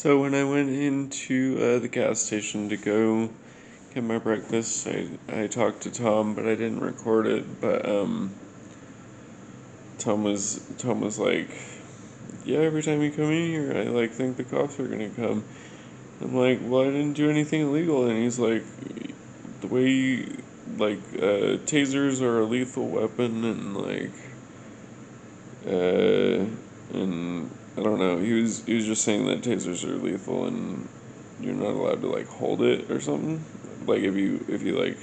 So when I went into the gas station to go get my breakfast, I talked to Tom, but I didn't record it. But Tom was like, "Yeah, every time you come in here, I like think the cops are gonna come." I'm like, "Well, I didn't do anything illegal," and he's like, "The way you, tasers are a lethal weapon, and and I don't know. He was just saying that tasers are lethal and you're not allowed to like hold it or something. Like if you like,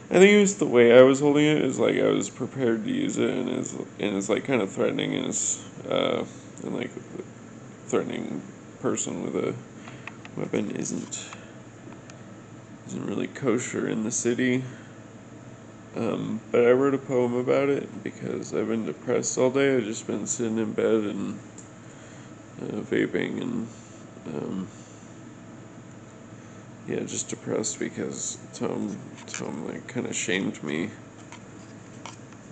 I think it was the way I was holding it is like I was prepared to use it and it's like kind of threatening and like threatening person with a weapon isn't really kosher in the city. But I wrote a poem about it because I've been depressed all day. I've just been sitting in bed and vaping and um, yeah, just depressed because Tom like kind of shamed me,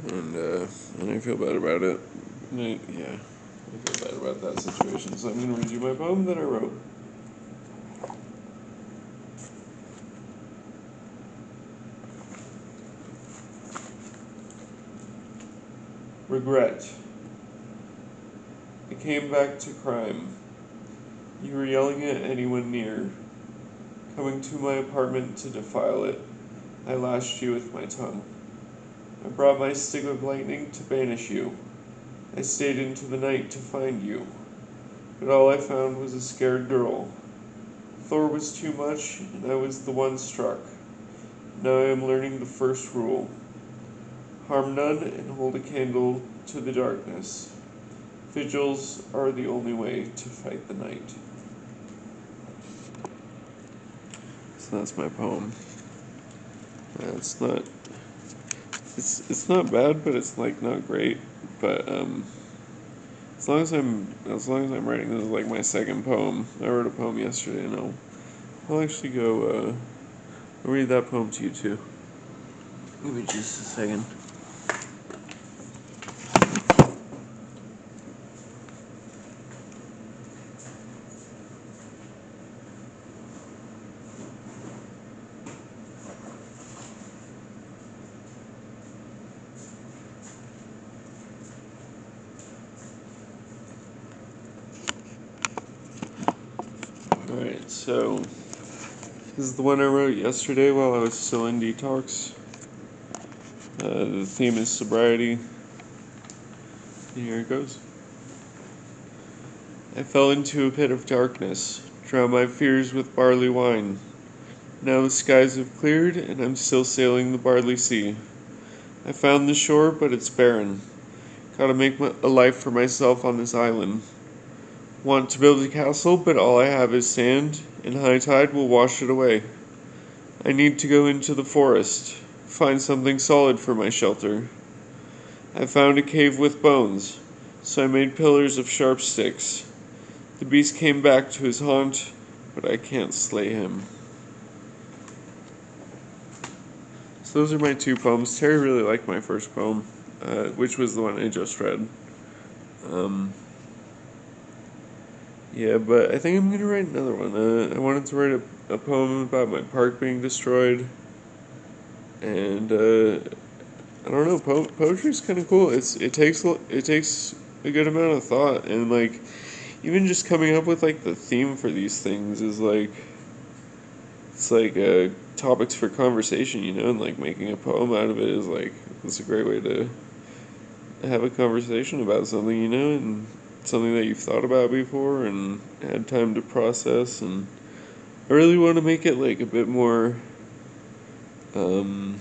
and I feel bad about it. I feel bad about that situation. So I'm gonna read you my poem that I wrote. Regret. I came back to crime. You were yelling at anyone near, coming to my apartment to defile it. I lashed you with my tongue. I brought my stick of lightning to banish you. I stayed into the night to find you, but all I found was a scared girl. Thor was too much, and I was the one struck. Now I am learning the first rule: harm none and hold a candle to the darkness. Vigils are the only way to fight the night. So that's my poem. It's not it's not bad, but it's like not great. But as long as I'm writing, this is like my second poem. I wrote a poem yesterday, and I'll actually go I'll read that poem to you too. Give me just a second. Alright, so this is the one I wrote yesterday while I was still in detox. The theme is sobriety, and here it goes. I fell into a pit of darkness, drowned my fears with barley wine. Now the skies have cleared, and I'm still sailing the barley sea. I found the shore, but it's barren. Gotta make a life for myself on this island. Want to build a castle, but all I have is sand, and high tide will wash it away. I need to go into the forest, find something solid for my shelter. I found a cave with bones, so I made pillars of sharp sticks. The beast came back to his haunt, but I can't slay him. So those are my two poems. Terry really liked my first poem, which was the one I just read. Um, yeah, but I think I'm gonna write another one. I wanted to write a poem about my park being destroyed, and I don't know. Poetry's kind of cool. It takes a good amount of thought, and like even just coming up with like the theme for these things is like it's like topics for conversation, and like making a poem out of it is like it's a great way to have a conversation about something, and something that you've thought about before and had time to process. And I really want to make it like a bit more um,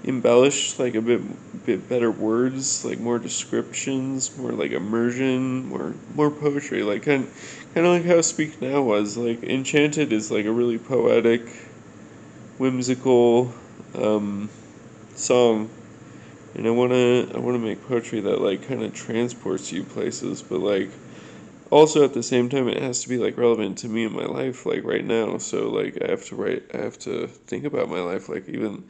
embellished, like a bit better words, like more descriptions, more like immersion, more poetry, like kind of like how Speak Now was. Like Enchanted is like a really poetic, whimsical song, and I wanna make poetry that like kind of transports you places, but like also at the same time it has to be like relevant to me in my life like right now. So like I have to think about my life, like even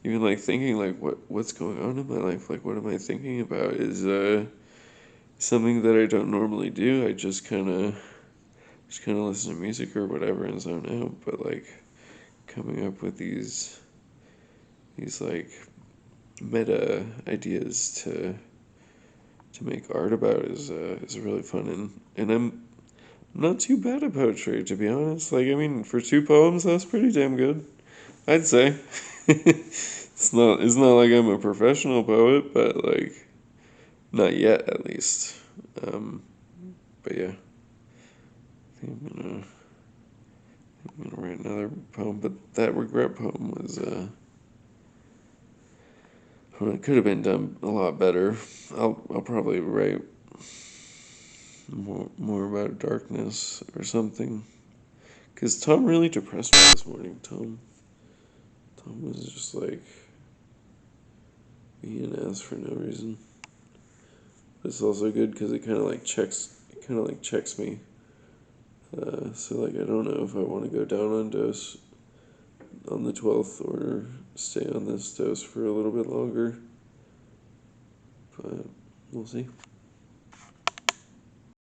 like thinking like what's going on in my life, like what am I thinking about is something that I don't normally do. I just kind of listen to music or whatever and zone out. But like coming up with these like meta ideas to make art about is really fun, and I'm not too bad at poetry, to be honest. Like, I mean, for 2 poems, that's pretty damn good, I'd say. It's not like I'm a professional poet, but like not yet at least. Um, but yeah, I think I'm gonna write another poem. But that regret poem was well, it could have been done a lot better. I'll probably write more about darkness or something. Cause Tom really depressed me this morning. Tom was just like being an ass for no reason. But it's also good because it kind of like checks me. So like I don't know if I want to go down on dose on the 12th or stay on this dose for a little bit longer. But we'll see.